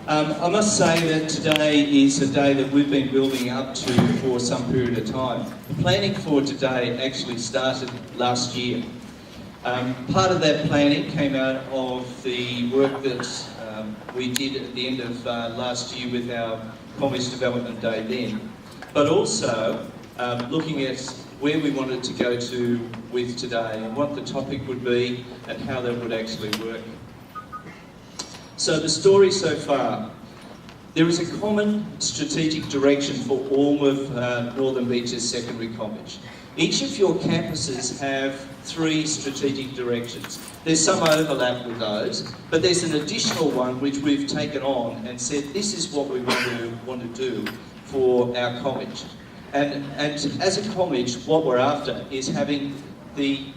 I must say that today is a day that we've been building up to for some period of time. The planning for today actually started last year. Part of that planning came out of the work that we did at the end of last year with our College Development Day then, but also looking at where we wanted to go to with today and what the topic would be and how that would actually work. So the story so far, there is a common strategic direction for all of Northern Beaches Secondary College. Each of your campuses have 3 strategic directions. There's some overlap with those, but there's an additional one which we've taken on and said this is what we want to do for our college. And as a college, what we're after is having a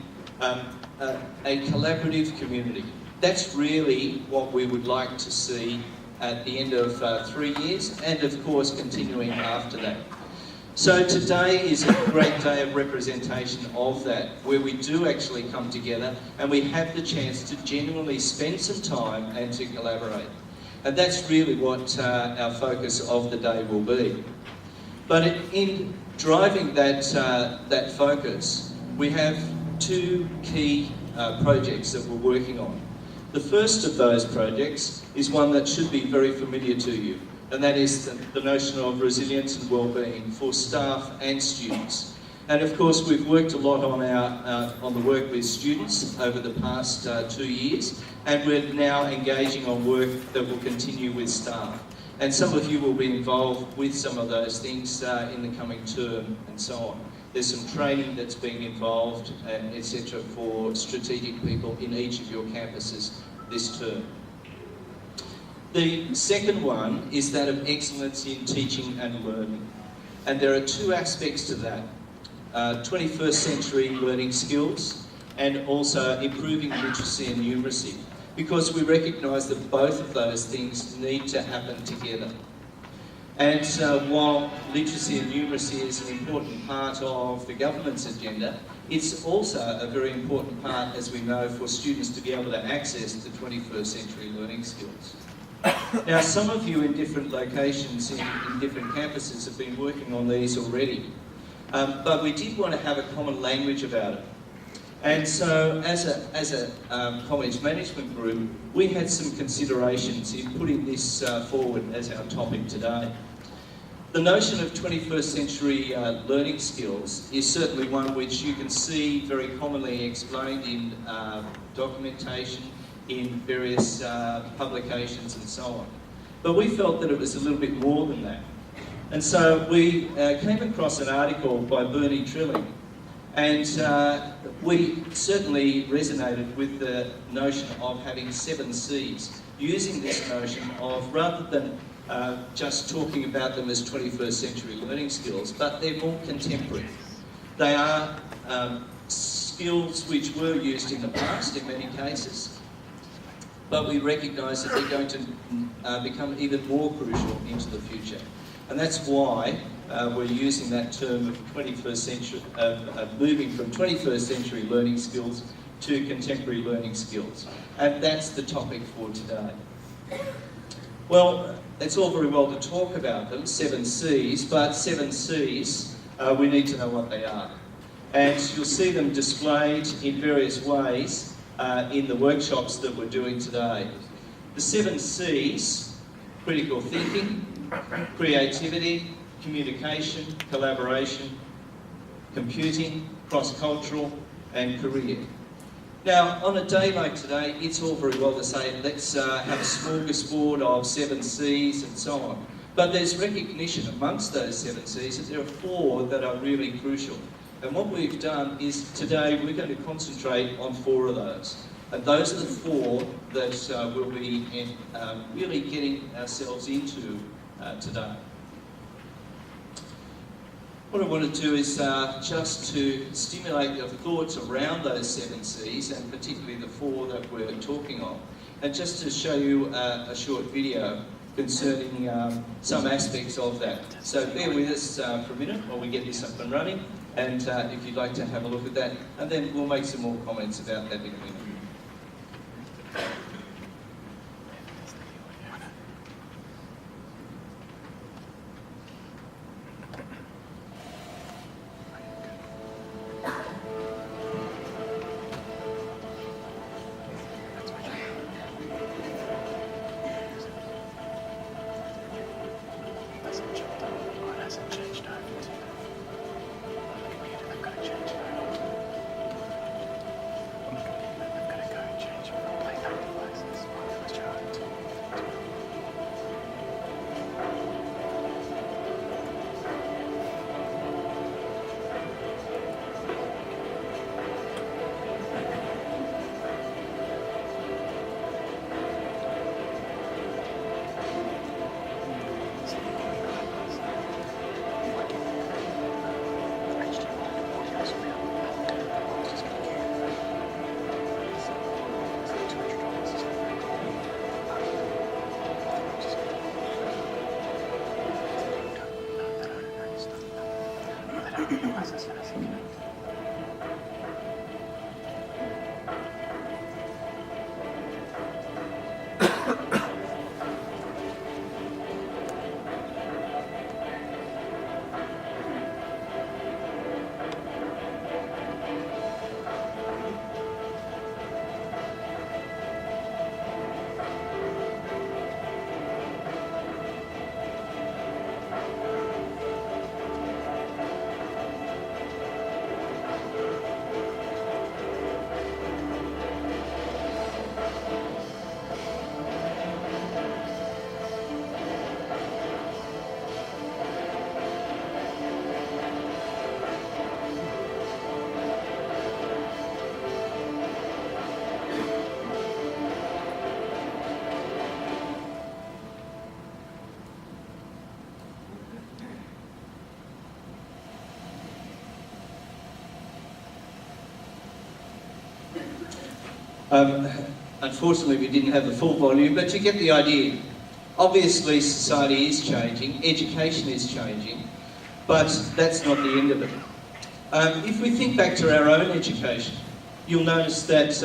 collaborative community. That's really what we would like to see at the end of 3 years, and of course continuing after that. So today is a great day of representation of that, where we do actually come together and we have the chance to genuinely spend some time and to collaborate. And that's really what our focus of the day will be. But in driving that focus, we have 2 key projects that we're working on. The first of those projects is one that should be very familiar to you, and that is the notion of resilience and wellbeing for staff and students. And of course, we've worked a lot on the work with students over the past 2 years, and we're now engaging on work that will continue with staff. And some of you will be involved with some of those things in the coming term and so on. There's some training that's being involved, etc., for strategic people in each of your campuses this term. The second one is that of excellence in teaching and learning. And there are 2 aspects to that. 21st century learning skills and also improving literacy and numeracy, because we recognise that both of those things need to happen together. And while literacy and numeracy is an important part of the government's agenda, it's also a very important part, as we know, for students to be able to access the 21st century learning skills. Now, some of you in different locations, in different campuses, have been working on these already, but we did want to have a common language about it. And so, as a college management group, we had some considerations in putting this forward as our topic today. The notion of 21st century learning skills is certainly one which you can see very commonly explained in documentation, in various publications and so on. But we felt that it was a little bit more than that. And so we came across an article by Bernie Trilling, and we certainly resonated with the notion of having 7 C's, using this notion of, rather than just talking about them as 21st century learning skills, but they're more contemporary. They are skills which were used in the past in many cases, but we recognise that they're going to become even more crucial into the future. And that's why we're using that term of 21st century, moving from 21st century learning skills to contemporary learning skills. And that's the topic for today. Well, it's all very well to talk about them, 7 C's, but 7 C's, we need to know what they are. And you'll see them displayed in various ways in the workshops that we're doing today. The 7 C's: critical thinking, creativity, communication, collaboration, computing, cross-cultural, and career. Now, on a day like today, it's all very well to say, let's have a smorgasbord of 7 C's and so on. But there's recognition amongst those 7 C's that there are 4 that are really crucial. And what we've done is today we're going to concentrate on 4 of those. And those are the 4 that we'll be really getting ourselves into today. What I want to do is just to stimulate your thoughts around those 7 C's, and particularly the 4 that we're talking of, and just to show you a short video concerning some aspects of that. So bear with us for a minute while we get this up and running, and if you'd like to have a look at that, and then we'll make some more comments about that in a minute. Unfortunately, we didn't have the full volume, but you get the idea. Obviously, society is changing, education is changing, but that's not the end of it. If we think back to our own education, you'll notice that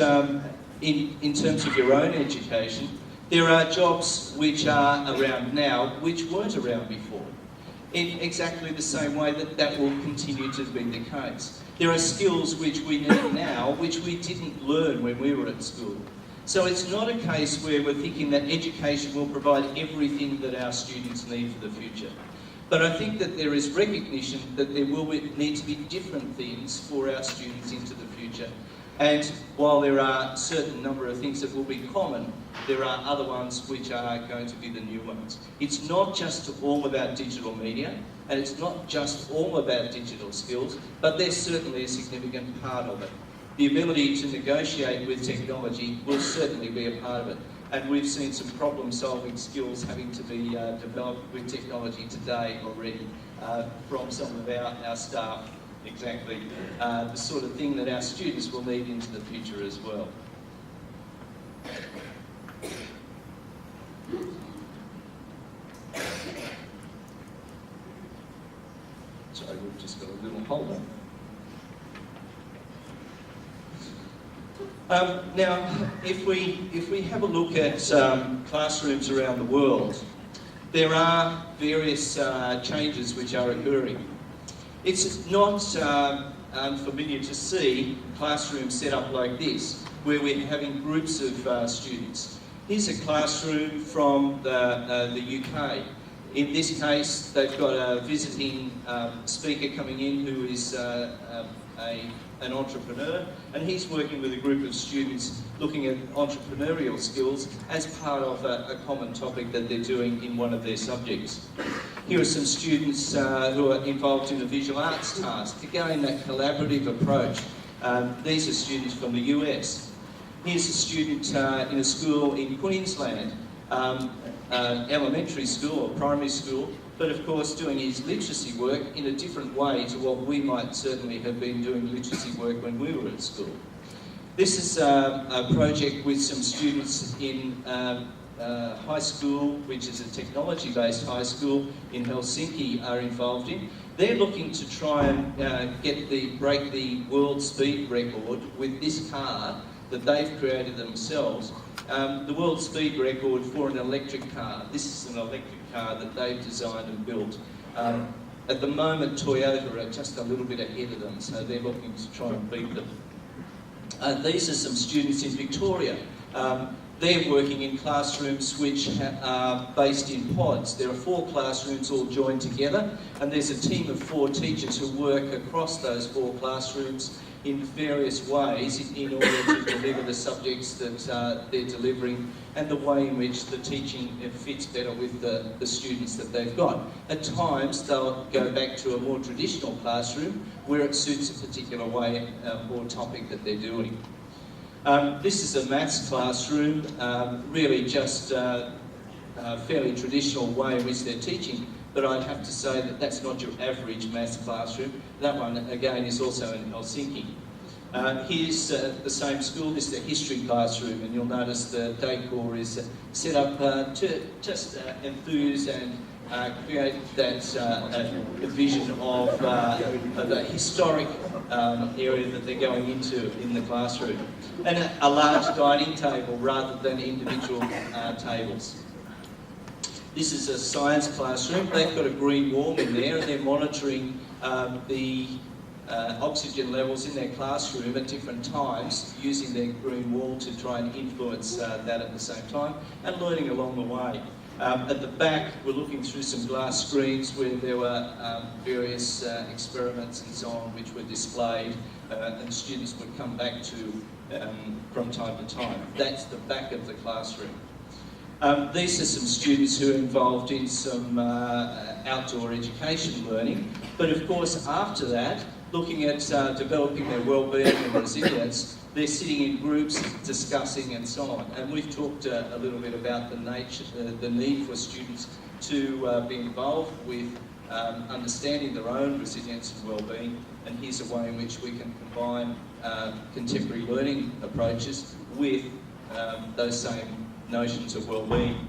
in terms of your own education, there are jobs which are around now which weren't around before. In exactly the same way that will continue to be the case. There are skills which we need now which we didn't learn when we were at school. So it's not a case where we're thinking that education will provide everything that our students need for the future. But I think that there is recognition that there will need to be different things for our students into the future. And while there are a certain number of things that will be common, there are other ones which are going to be the new ones. It's not just all about digital media, and it's not just all about digital skills, but there's certainly a significant part of it. The ability to negotiate with technology will certainly be a part of it. And we've seen some problem-solving skills having to be developed with technology today already from some of our staff. Exactly the sort of thing that our students will need into the future as well. Sorry, we've just got a little holder. Now, if we have a look at classrooms around the world, there are various changes which are occurring. It's not unfamiliar to see classrooms set up like this, where we're having groups of students. Here's a classroom from the UK. In this case, they've got a visiting speaker coming in who is an entrepreneur, and he's working with a group of students looking at entrepreneurial skills as part of a common topic that they're doing in one of their subjects. Here are some students who are involved in a visual arts task. Again, that collaborative approach. These are students from the US. Here's a student in a school in Queensland, elementary school or primary school, but of course doing his literacy work in a different way to what we might certainly have been doing literacy work when we were at school. This is a project with some students in high school, which is a technology-based high school in Helsinki, are involved in. They're looking to try and break the world speed record with this car that they've created themselves. The world speed record for an electric car. This is an electric car that they've designed and built. At the moment, Toyota are just a little bit ahead of them, so they're looking to try and beat them. These are some students in Victoria. They're working in classrooms which are based in pods. There are 4 classrooms all joined together, and there's a team of 4 teachers who work across those 4 classrooms in various ways in order to deliver the subjects that they're delivering and the way in which the teaching fits better with the students that they've got. At times they'll go back to a more traditional classroom where it suits a particular way or topic that they're doing. This is a maths classroom, really just a fairly traditional way in which they're teaching, but I'd have to say that that's not your average maths classroom. That one, again, is also in Helsinki. Here's the same school. This is a history classroom, and you'll notice the decor is set up to just enthuse and create that vision of the historic area that they're going into in the classroom. And a large dining table rather than individual tables. This is a science classroom. They've got a green wall in there, and they're monitoring the oxygen levels in their classroom at different times, using their green wall to try and influence that at the same time, and learning along the way. At the back, we're looking through some glass screens where there were various experiments and so on which were displayed, and students would come back to from time to time. That's the back of the classroom. These are some students who are involved in some outdoor education learning, but of course after that, looking at developing their well-being and resilience, they're sitting in groups, discussing and so on. And we've talked a little bit about the need for students to be involved with understanding their own resilience and well-being, and here's a way in which we can combine contemporary learning approaches with those same notions of well-being.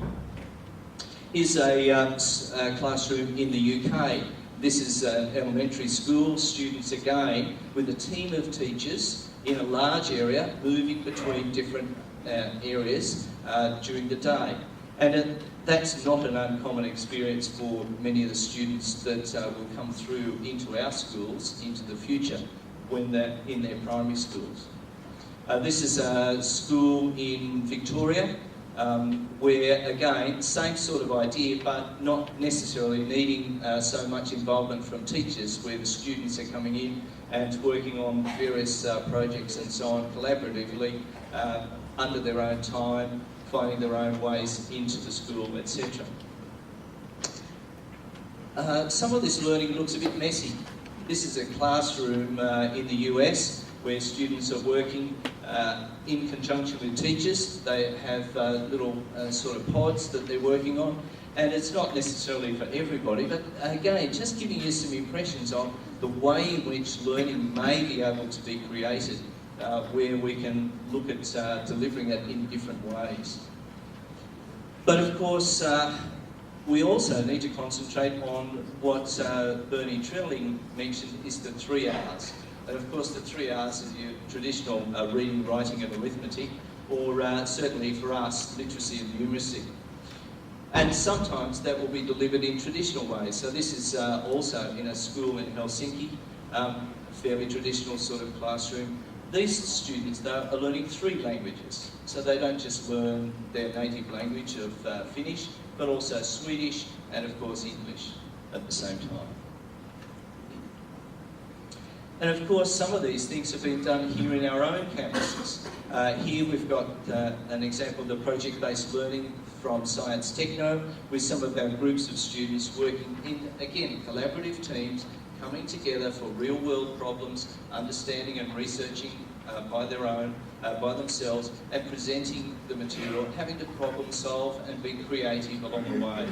Here's a classroom in the UK. This is an elementary school, students again with a team of teachers in a large area, moving between different areas during the day. And that's not an uncommon experience for many of the students that will come through into our schools into the future when they're in their primary schools. This is a school in Victoria where, again, same sort of idea, but not necessarily needing so much involvement from teachers, where the students are coming in and working on various projects and so on collaboratively under their own time, finding their own ways into the school, etc. Some of this learning looks a bit messy. This is a classroom in the US where students are working in conjunction with teachers. They have little sort of pods that they're working on, and it's not necessarily for everybody, but again, just giving you some impressions on the way in which learning may be able to be created, where we can look at delivering it in different ways. But of course, we also need to concentrate on what Bernie Trilling mentioned is the 3 R's. And of course the 3 R's is your traditional reading, writing and arithmetic, or certainly for us, literacy and numeracy. And sometimes that will be delivered in traditional ways. So this is also in a school in Helsinki, a fairly traditional sort of classroom. These students, though, are learning 3 languages. So they don't just learn their native language of Finnish, but also Swedish and of course English at the same time. And of course, some of these things have been done here in our own campuses. Here we've got an example of the project-based learning from Science Techno, with some of our groups of students working in, again, collaborative teams, coming together for real-world problems, understanding and researching by their own, by themselves, and presenting the material, having to problem solve and be creative along the way.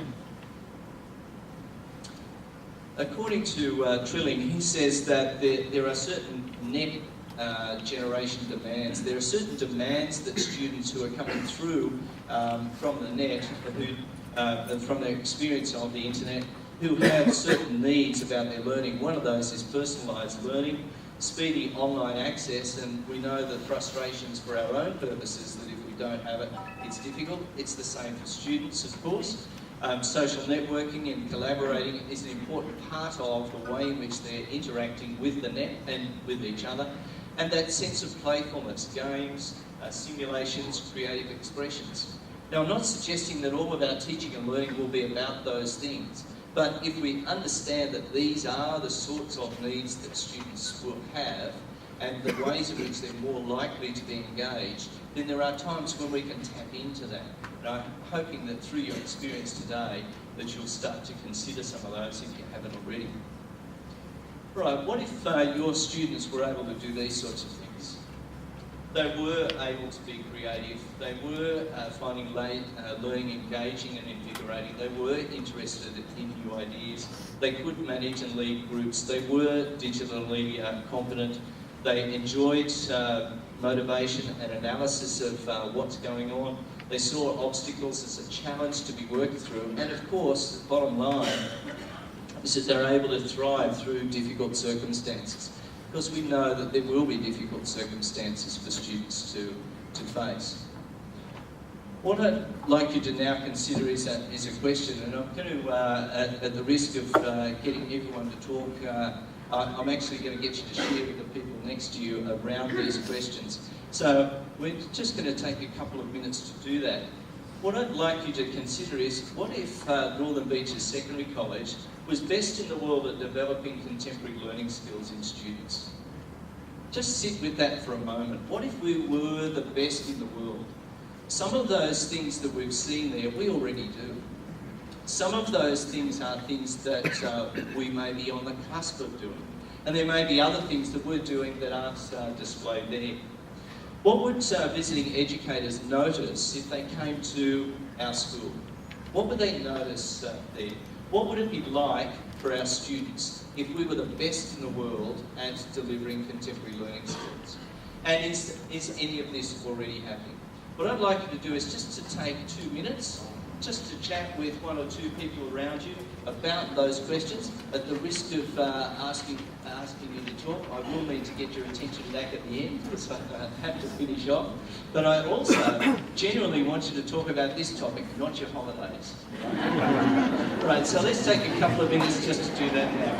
According to Trilling, he says that there are certain net generation demands. There are certain demands that students who are coming through from the net, from their experience of the internet, who have certain needs about their learning. One of those is personalised learning, speedy online access, and we know the frustrations for our own purposes that if we don't have it, it's difficult. It's the same for students, of course. Social networking and collaborating is an important part of the way in which they're interacting with the net and with each other. And that sense of playfulness, games, simulations, creative expressions. Now, I'm not suggesting that all of our teaching and learning will be about those things, but if we understand that these are the sorts of needs that students will have and the ways in which they're more likely to be engaged, then there are times when we can tap into that. And I'm hoping that through your experience today that you'll start to consider some of those if you haven't already. Right, what if your students were able to do these sorts of things? They were able to be creative, they were finding learning engaging and invigorating, they were interested in new ideas, they could manage and lead groups, they were digitally competent, they enjoyed motivation and analysis of what's going on, they saw obstacles as a challenge to be worked through, and of course, the bottom line is that they're able to thrive through difficult circumstances. Because we know that there will be difficult circumstances for students to face. What I'd like you to now consider is a question, and I'm going to, at the risk of getting everyone to talk, I'm actually going to get you to share with the people next to you around these questions. So we're just going to take a couple of minutes to do that. What I'd like you to consider is, what if Northern Beaches Secondary College was best in the world at developing contemporary learning skills in students? Just sit with that for a moment. What if we were the best in the world? Some of those things that we've seen there, we already do. Some of those things are things that we may be on the cusp of doing. And there may be other things that we're doing that aren't displayed there. What would visiting educators notice if they came to our school? What would they notice there? What would it be like for our students if we were the best in the world at delivering contemporary learning skills? And is any of this already happening? What I'd like you to do is just to take 2 minutes, just to chat with one or two people around you about those questions. At the risk of asking you to talk, I will need to get your attention back at the end because I have to finish off. But I also genuinely want you to talk about this topic, not your holidays. Right, so let's take a couple of minutes just to do that now.